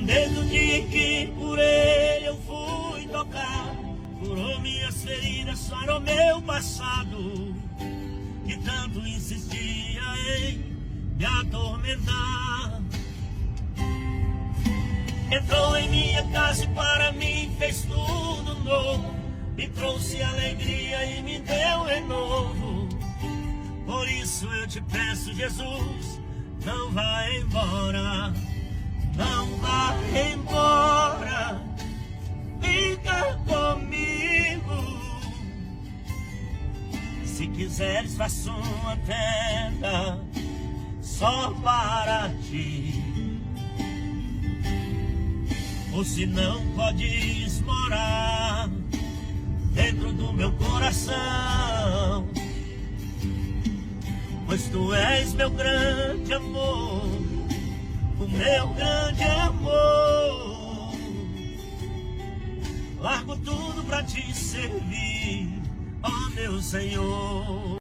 Desde o dia em que por ele eu fui tocar, curou minhas feridas, sarou meu passado, que tanto insistia em me atormentar. Entrou em minha casa e para mim fez tudo novo, me trouxe alegria e me deu renovo. Por isso eu te peço, Jesus, não vá embora, não vá embora, fica comigo. Se quiseres, faço uma tenda só para ti, ou se não podes morar dentro do meu coração, pois tu és meu grande amor, o meu grande amor. Largo tudo pra te servir, ó meu Senhor.